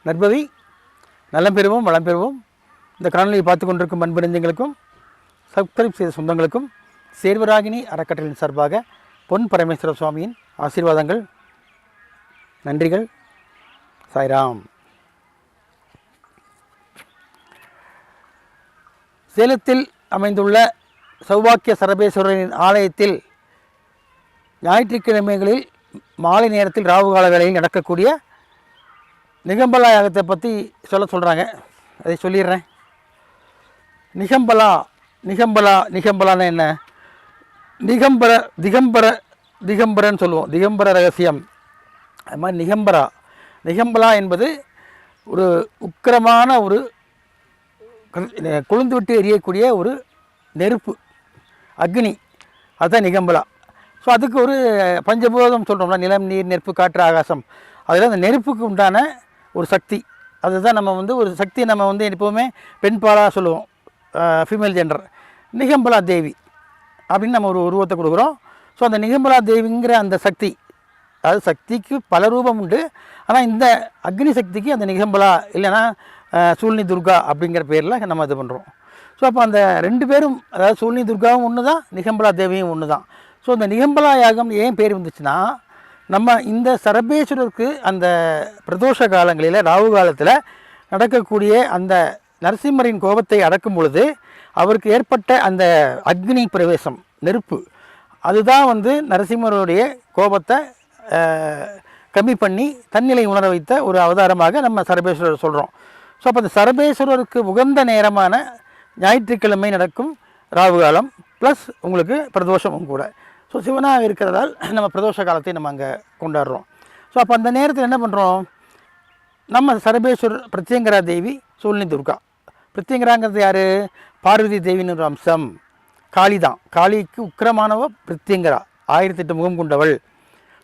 நற்பவி நலம் பெறுவோம், வளம் பெறுவோம். இந்த காணொலியை பார்த்து கொண்டிருக்கும் அன்பு நெஞ்சங்களுக்கும் சப்ஸ்கிரைப் செய்த சொந்தங்களுக்கும் சேர்வராகினி அறக்கட்டளையின் சார்பாக பொன் பரமேஸ்வர சுவாமியின் ஆசீர்வாதங்கள், நன்றிகள். சாய்ராம். சேலத்தில் அமைந்துள்ள சௌபாக்கிய சரபேஸ்வரரின் ஆலயத்தில் ஞாயிற்றுக்கிழமைகளில் மாலை நேரத்தில் ராவுகால வேளையில் நடக்கக்கூடிய நிகம்பலா யாகத்தை பற்றி சொல்கிறாங்க. அதை சொல்லிடுறேன். நிகம்பலான்னு என்ன? திகம்பரன்னு சொல்லுவோம். திகம்பர ரகசியம். அது மாதிரி நிகம்பலா என்பது ஒரு உக்கிரமான ஒரு கொழுந்து விட்டு எரியக்கூடிய ஒரு நெருப்பு, அக்னி. அதுதான் நிகம்பலா. ஸோ அதுக்கு ஒரு பஞ்சபூதம் சொல்கிறோம்ல, நிலம், நீர், நெருப்பு, காற்று, ஆகாசம். அதில் அந்த நெருப்புக்கு உண்டான ஒரு சக்தி. அதுதான் நம்ம ஒரு சக்தியை நம்ம எப்போவுமே பெண் பாலாக சொல்லுவோம், ஃபீமேல் ஜெண்டர். நிகம்பலா தேவி அப்படின்னு நம்ம ஒரு உருவத்தை கொடுக்குறோம். ஸோ அந்த நிகம்பலா தேவிங்கிற அந்த சக்தி, அதாவது சக்திக்கு பல ரூபம் உண்டு. ஆனால் இந்த அக்னி சக்திக்கு அந்த நிகம்பலா இல்லைன்னா சூழ்னி துர்கா அப்படிங்கிற பேரில் நம்ம இது பண்ணுறோம். ஸோ அப்போ அந்த ரெண்டு பேரும், அதாவது சூழ்னி துர்காவும் ஒன்று தான், நிகம்பலா தேவியும் ஒன்று தான். ஸோ இந்த நிகம்பலா யாகம் ஏன் பேர் வந்துச்சுன்னா, நம்ம இந்த சரபேஸ்வரருக்கு அந்த பிரதோஷ காலங்களில், ராகு காலத்தில் நடக்கக்கூடிய அந்த நரசிம்மரின் கோபத்தை அடக்கும் பொழுது அவருக்கு ஏற்பட்ட அந்த அக்னி பிரவேசம், நெருப்பு, அதுதான் நரசிம்மருடைய கோபத்தை கம்மி பண்ணி தன்னிலை உணர வைத்த ஒரு அவதாரமாக நம்ம சரபேஸ்வரர் சொல்கிறோம். ஸோ அப்போ அந்த சரபேஸ்வரருக்கு உகந்த நேரமான ஞாயிற்றுக்கிழமை நடக்கும் ராகு காலம் ப்ளஸ் உங்களுக்கு பிரதோஷமும் கூட. ஸோ சிவனாக இருக்கிறதால் நம்ம பிரதோஷ காலத்தை நம்ம அங்கே கொண்டாடுறோம். ஸோ அப்போ அந்த நேரத்தில் என்ன பண்ணுறோம், நம்ம சரபேஸ்வரர் பிரத்யங்கரா தேவி, சூழ்னி துர்கா. பிரத்யங்கராங்கிறது யார்? பார்வதி தேவின்னு ஒரு அம்சம். காளி தான். காளிக்கு உக்கிரமானவ பிரத்யங்கரா, 1008 முகம் கொண்டவள்.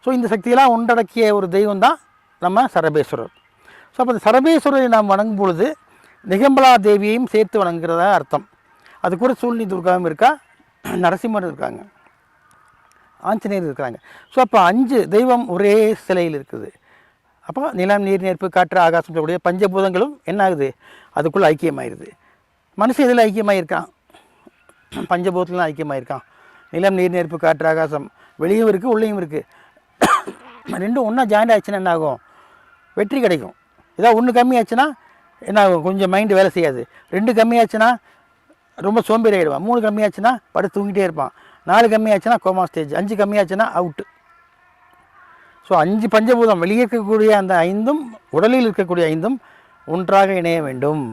ஸோ இந்த சக்தியெல்லாம் ஒன்றடக்கிய ஒரு தெய்வம் தான் நம்ம சரபேஸ்வரர். ஸோ அப்போ அந்த சரபேஸ்வரரை நாம் வணங்கும் பொழுது நிகம்பலா தேவியையும் சேர்த்து வணங்குறதா அர்த்தம். அது கூட சூழ்னி துர்காவும் இருக்கா, நரசிம்மர் இருக்காங்க, ஆஞ்சநேயர் இருக்கிறாங்க. ஸோ அப்போ 5 தெய்வம் ஒரே சிலையில் இருக்குது. அப்போ நிலம், நீர், நெருப்பு, காற்று, ஆகாசம் சொல்லக்கூடிய பஞ்சபூதங்களும் என்ன ஆகுது, அதுக்குள்ளே ஐக்கியமாயிருது. மனுஷன் இதில் ஐக்கியமாயிருக்கான், பஞ்சபூதத்துலாம் ஐக்கியமாயிருக்கான். நிலம், நீர், நெருப்பு, காற்று, ஆகாசம் வெளியும் இருக்குது, உள்ளேயும் இருக்குது. ரெண்டும் ஒன்றா ஜாயிண்ட் ஆச்சுன்னா என்ன ஆகும், வெற்றி கிடைக்கும். ஏதாவது ஒன்று கம்மியாச்சுன்னா என்ன ஆகும், கொஞ்சம் மைண்டு வேலை செய்யாது. 2 கம்மியாச்சுன்னா ரொம்ப சோம்பேறி ஆகிடுவான். 3 கம்மியாச்சுன்னா படுத்து தூங்கிட்டே இருப்பான். 4 கம்மியாச்சுன்னா கோமா ஸ்டேஜ். 5 கம்மியாச்சுன்னா அவுட்டு. ஸோ 5 பஞ்சபூதம் வெளியே இருக்கக்கூடிய அந்த 5ம் உடலில் இருக்கக்கூடிய 5ம் ஒன்றாக இணைய வேண்டும்.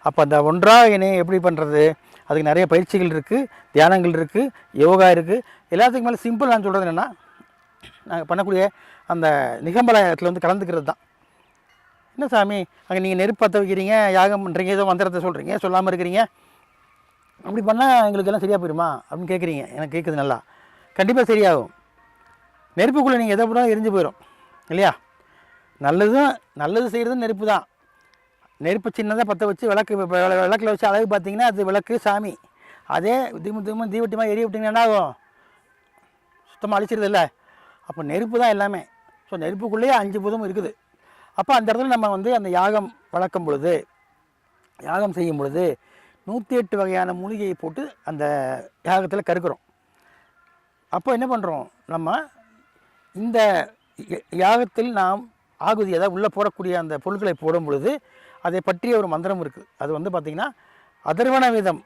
அப்போ அந்த ஒன்றாக இணைய எப்படி பண்ணுறது, அதுக்கு நிறைய பயிற்சிகள் இருக்குது, தியானங்கள் இருக்குது, யோகா இருக்குது. எல்லாத்துக்கும் மேலே சிம்பிள் நான் சொல்கிறது என்னென்னா, நாங்கள் பண்ணக்கூடிய அந்த நிகம்பலாயத்தில் கலந்துக்கிறது தான். என்ன சாமி அங்கே நீங்கள் நெருப்பு பற்ற வைக்கிறீங்க, யாகம் பண்ணுறீங்க, ஏதோ மந்திரத்தை சொல்கிறீங்க, சொல்லாமல் இருக்கிறீங்க, அப்படி பண்ணால் எங்களுக்கு எல்லாம் சரியாக போயிடுமா அப்படின்னு கேட்குறீங்க. எனக்கு கேட்குது நல்லா. கண்டிப்பாக சரியாகும். நெருப்புக்குள்ளே நீங்கள் எதை போனாலும் எரிஞ்சு போயிடும் இல்லையா? நல்லது செய்கிறது நெருப்பு தான். நெருப்பு சின்னதாக பற்ற வச்சு விளக்கில் வச்சு அழகு பார்த்தீங்கன்னா அது விளக்கு சாமி. அதே தீவட்டிமாக எரிய விட்டிங்கன்னா என்ன ஆகும், சுத்தமாக அழிச்சிருது இல்லை? அப்போ நெருப்பு தான் எல்லாமே. ஸோ நெருப்புக்குள்ளேயே 5 பூதமும் இருக்குது. அப்போ அந்த இடத்துல நம்ம அந்த யாகம் வளர்க்கும் பொழுது, யாகம் செய்யும் பொழுது 108 வகையான மூலிகையை போட்டு அந்த யாகத்தில் கருக்கிறோம். அப்போ என்ன பண்ணுறோம், நம்ம இந்த யாகத்தில் நாம் ஆகுதி, அதாவது உள்ளே போடக்கூடிய அந்த பொருட்களை போடும் பொழுது அதை பற்றிய ஒரு மந்திரம் இருக்குது. அது பார்த்திங்கன்னா அதர்வண வேதம்,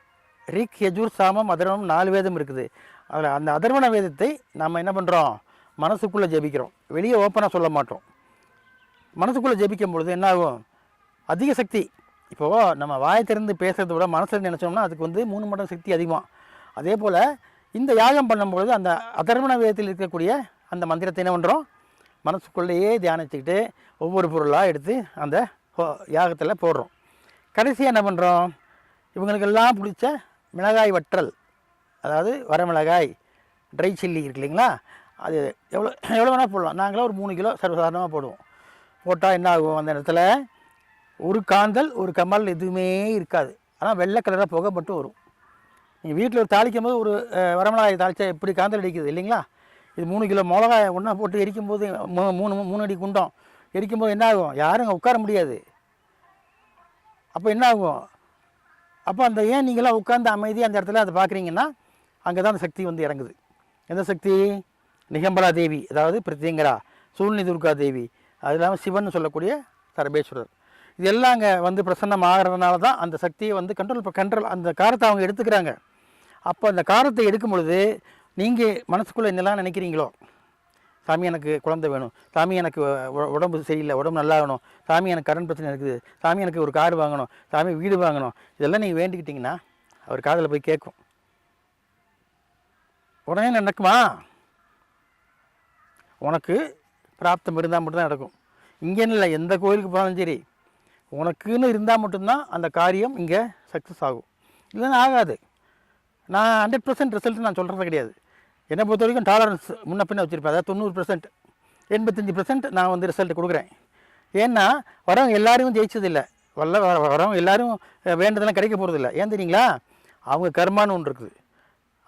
ரிக், யஜுர், சாமம், அதர்வனம் 4 வேதம் இருக்குது. அதில் அந்த அதர்வண வேதத்தை நம்ம என்ன பண்ணுறோம், மனசுக்குள்ளே ஜெபிக்கிறோம். வெளியே ஓப்பனாக சொல்ல மாட்டோம். மனசுக்குள்ளே ஜெபிக்கும் பொழுது என்ன ஆகும், அதிக சக்தி. இப்போது நம்ம வாயை திறந்து பேசுகிறத விட மனசில் நினச்சோம்னா அதுக்கு 3 மடங்கு சக்தி அதிகமாக. அதே போல் இந்த யாகம் பண்ணும்பொழுது அந்த அதர்வண வேதத்தில் இருக்கக்கூடிய அந்த மந்திரத்தை என்ன பண்ணுறோம், மனசுக்குள்ளேயே தியானிச்சுக்கிட்டு ஒவ்வொரு பொருளாக எடுத்து அந்த யாகத்தில் போடுறோம். கடைசியாக என்ன பண்ணுறோம், இவங்களுக்கெல்லாம் பிடிச்ச மிளகாய் வற்றல், அதாவது வரமிளகாய், ட்ரை சில்லி இருக்கு இல்லைங்களா, அது எவ்வளோ வேணால் போடலாம். நாங்களாம் ஒரு 3 கிலோ சர்வசாதாரணமாக போடுவோம். போட்டால் என்ன ஆகும், அந்த இடத்துல ஒரு காந்தல், ஒரு கமல் எதுவுமே இருக்காது. ஆனால் வெள்ளை கலராக புகை மட்டும் வரும். நீங்கள் வீட்டில் ஒரு தாளிக்கும் போது ஒரு வரமிளகாய் தாளித்தா எப்படி காந்தல் அடிக்குது இல்லைங்களா? இது 3 கிலோ மிளகாய் ஒன்றா போட்டு எரிக்கும்போது 3 அடி குண்டம் எரிக்கும்போது என்ன ஆகும், யாரும் அங்கே உட்கார முடியாது. அப்போ என்ன ஆகும்? அப்போ அந்த ஏன் நீங்களாம் உட்கார்ந்து அமைதியாக அந்த இடத்துல அதை பார்க்குறீங்கன்னா அங்கே தான் அந்த சக்தி வந்து இறங்குது. எந்த சக்தி? நிகம்பலா தேவி, அதாவது பிரத்யங்கரா, சூழ்நி துர்கா தேவி, அது இல்லாமல் சிவன் சொல்லக்கூடிய சரபேஸ்வரர், இது எல்லாம் அங்கே வந்து பிரசன்னம் ஆகிறதுனால தான் அந்த சக்தியை வந்து கண்ட்ரோல் அந்த காரத்தை அவங்க எடுத்துக்கிறாங்க. அப்போ அந்த காரத்தை எடுக்கும் பொழுது நீங்கள் மனசுக்குள்ளே என்னெல்லாம் நினைக்கிறீங்களோ, சாமி எனக்கு குழந்தை வேணும், சாமி எனக்கு உடம்பு சரியில்லை, உடம்பு நல்லா ஆகணும், சாமி எனக்கு கரண்ட் பிரச்சனை இருக்குது, சாமி எனக்கு ஒரு கார் வாங்கணும், சாமி வீடு வாங்கணும், இதெல்லாம் நீங்கள் வேண்டிக்கிட்டிங்கன்னா அவர் காதில் போய் கேட்கும். உடனே நடக்குமா? உனக்கு பிராப்தம் இருந்தால் மட்டும்தான் நடக்கும். இங்கேன்னு இல்லை, எந்த கோயிலுக்கு போனாலும் சரி, உனக்குன்னு இருந்தால் மட்டும்தான் அந்த காரியம் இங்கே சக்ஸஸ் ஆகும், இல்லைன்னா ஆகாது. நான் 100% ரிசல்ட் நான் சொல்கிறது கிடையாது. என்னை பொறுத்த வரைக்கும் டாலரன்ஸ் முன்ன பின்ன வச்சுருப்பேன். அதாவது 90%, 85% நான் வந்து ரிசல்ட் கொடுக்குறேன். ஏன்னா வரவங்க எல்லோரும் ஜெயிச்சதில்லை, வரவங்க எல்லோரும் வேண்டதெல்லாம் கிடைக்க போகிறதில்ல. ஏன் தெரியுங்களா? அவங்க கர்மான்னு ஒன்று இருக்குது.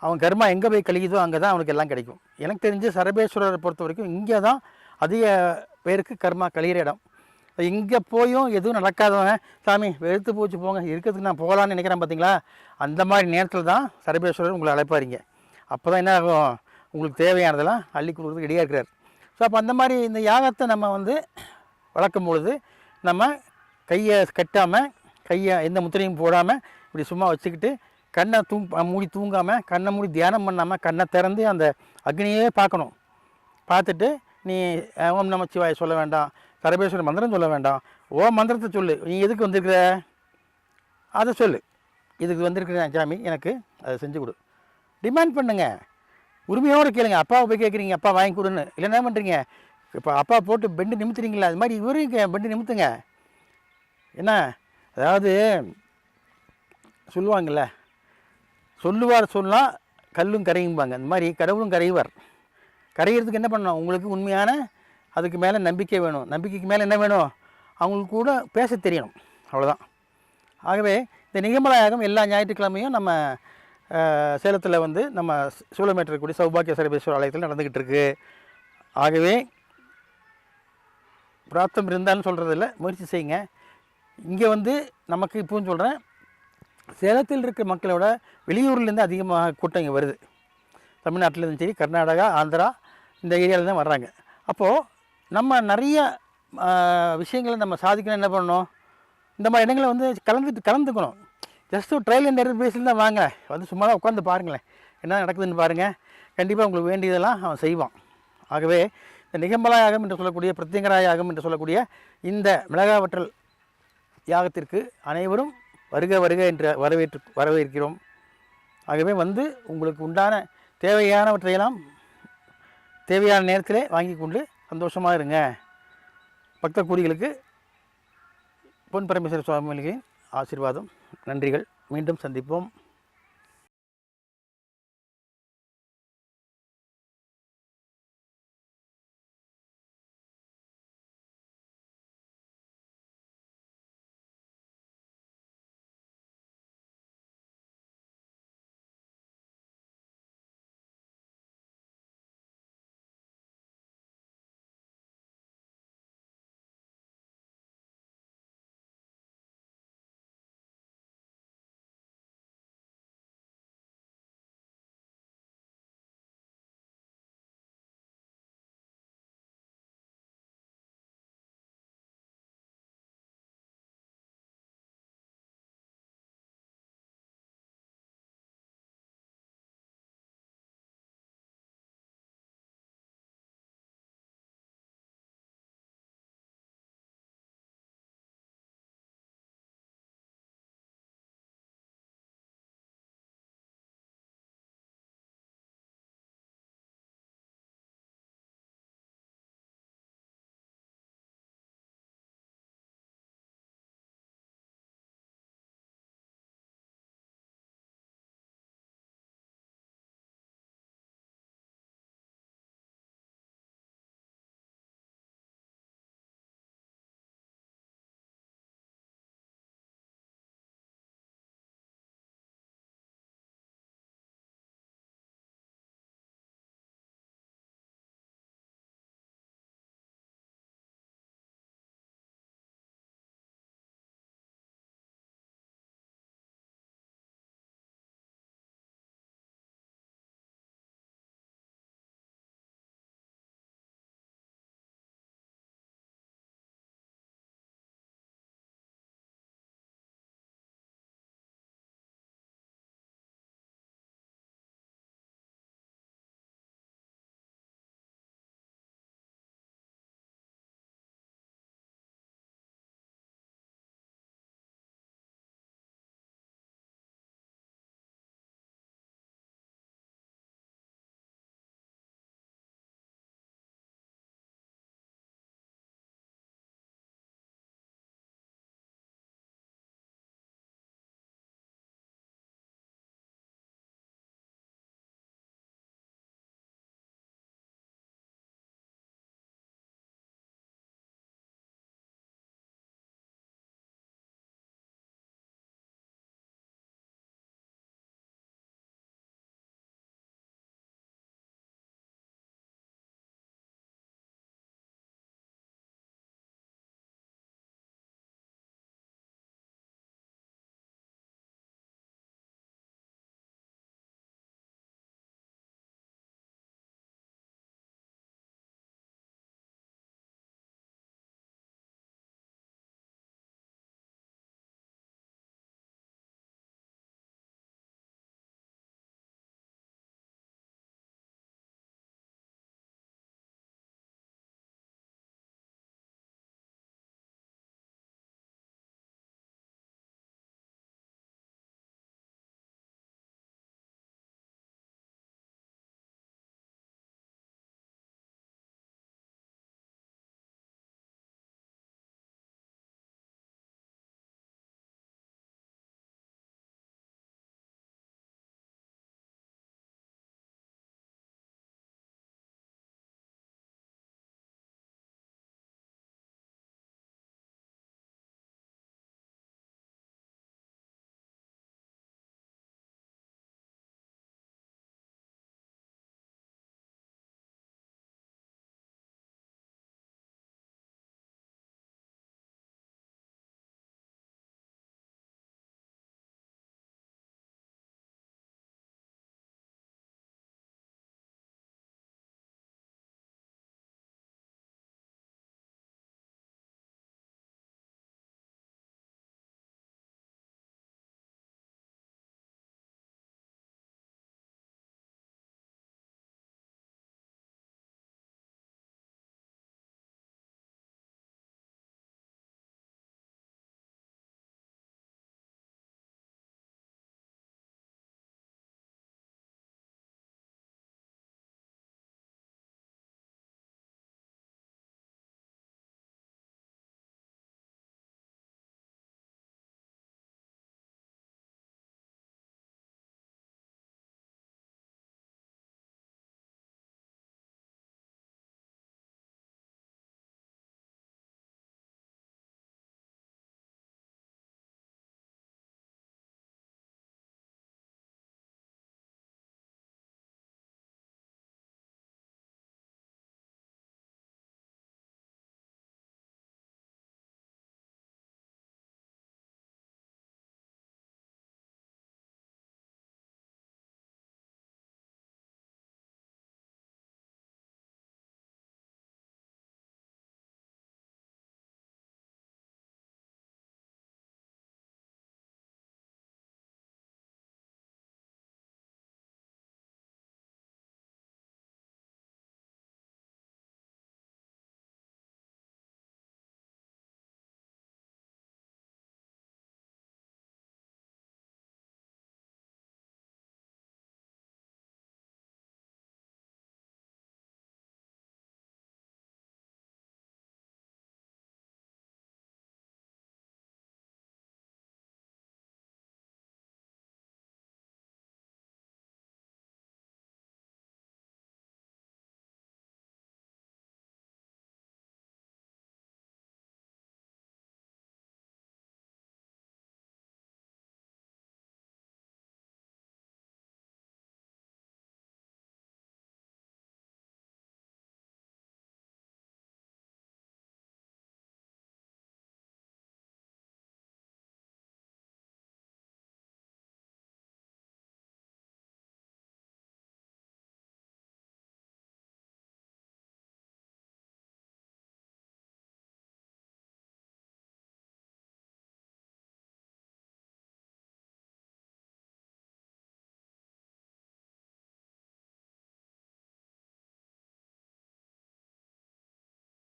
அவன் கர்மா எங்கே போய் கழிக்குதோ அங்கே தான் அவனுக்கு எல்லாம் கிடைக்கும். எனக்கு தெரிஞ்சு சரபேஸ்வரரை பொறுத்த வரைக்கும் இங்கே தான் அதிக பேருக்கு கர்மா கழிகிற இடம். இங்கே போயும் எதுவும் நடக்காதவன், சாமி வெறுத்து போச்சு போங்க, இருக்கிறதுக்கு நான் போகலான்னு நினைக்கிறேன் பார்த்தீங்களா, அந்த மாதிரி நேரத்தில் தான் சரபேஸ்வரர் உங்களை அழைப்பாருங்க. அப்போ தான் என்ன ஆகும்? உங்களுக்கு தேவையானதெல்லாம் அள்ளி கொடுக்குறதுக்கு ரெடியாக இருக்கிறார். ஸோ அப்போ அந்த மாதிரி இந்த யாகத்தை நம்ம வந்து வளர்க்கும் பொழுது நம்ம கையை கட்டாமல், கையை எந்த முத்திரையும் போடாமல் இப்படி சும்மா வச்சுக்கிட்டு கண்ணை மூடி தூங்காமல், கண்ணை மூடி தியானம் பண்ணாமல், கண்ணை திறந்து அந்த அக்னியே பார்க்கணும். பார்த்துட்டு நீ ஓம் நமச்சிவாய சொல்ல வேண்டாம், சரபேஸ்வரர் மந்திரம் சொல்ல வேண்டாம், ஓம் மந்திரத்தை சொல்லு. நீ எதுக்கு வந்திருக்கிற அதை சொல்லு. இதுக்கு வந்திருக்கிறேன் சாமி, எனக்கு அதை செஞ்சு கொடு. டிமாண்ட் பண்ணுங்க, உரிமையோடு கேளுங்க. அப்பாவை போய் கேட்குறீங்க அப்பா வாங்கி கொடுன்னு, இல்லை என்ன பண்ணுறீங்க? இப்போ அப்பா போட்டு பெண்டு நிமித்துறீங்களா, அது மாதிரி இவரும் பெண்டு நிமித்துங்க. என்ன, அதாவது சொல்லுவாங்கள்ல, சொல்லுவார் சொன்னால் கல்லும் கரையும்பாங்க. அந்த மாதிரி கடவுளும் கரையுவார். கரையிறதுக்கு என்ன பண்ணணும்? உங்களுக்கு உண்மையான அதுக்கு மேலே நம்பிக்கை வேணும். நம்பிக்கைக்கு மேலே என்ன வேணும்? அவங்களுக்கு கூட பேச தெரியணும், அவ்வளோதான். ஆகவே இந்த நிகமலா யாகம் எல்லா ஞாயிற்றுக்கிழமையும் நம்ம சேலத்தில் வந்து நம்ம சூளமேட்டில் இருக்கக்கூடிய சௌபாக்கிய சரபேஸ்வரர் ஆலயத்தில் நடந்துக்கிட்டு இருக்குது. ஆகவே பிராப்தம் இருந்தாலும் சொல்கிறதில்ல, முயற்சி செய்யுங்க. இங்கே வந்து நமக்கு இப்போவும் சொல்கிறேன், சேலத்தில் இருக்கிற மக்களோட வெளியூர்லேருந்து அதிகமாக கூட்டம் இங்கே வருது. தமிழ்நாட்டிலேருந்து சரி, கர்நாடகா, ஆந்திரா இந்த ஏரியாவில் தான் வர்றாங்க. அப்போது நம்ம நிறைய விஷயங்களை நம்ம சாதிக்கணும். என்ன பண்ணணும்? இந்த மாதிரி இடங்களை வந்து கலந்துக்கணும். ஜஸ்ட் ஒரு ட்ரையல் அண்ட் எரர் பேஸில் தான் வாங்க, வந்து சும்மா தான் உட்காந்து பாருங்களேன், என்ன நடக்குதுன்னு பாருங்கள். கண்டிப்பாக உங்களுக்கு வேண்டியதெல்லாம் அவன் செய்வான். ஆகவே இந்த நிகம்பலா யாகம் என்று சொல்லக்கூடிய, பிரத்யங்கரா யாகம் என்று சொல்லக்கூடிய இந்த மிளகாவற்றல் யாகத்திற்கு அனைவரும் வருக வருக என்று வரவேற்கிறோம். ஆகவே வந்து உங்களுக்கு உண்டான தேவையானவற்றையெல்லாம் தேவையான நேரத்திலே வாங்கி கொண்டு சந்தோஷமாக இருங்க. பக்த கூடிகளுக்கு பொன் பரமேஸ்வர சுவாமிகளின் ஆசீர்வாதம். நன்றிகள். மீண்டும் சந்திப்போம்.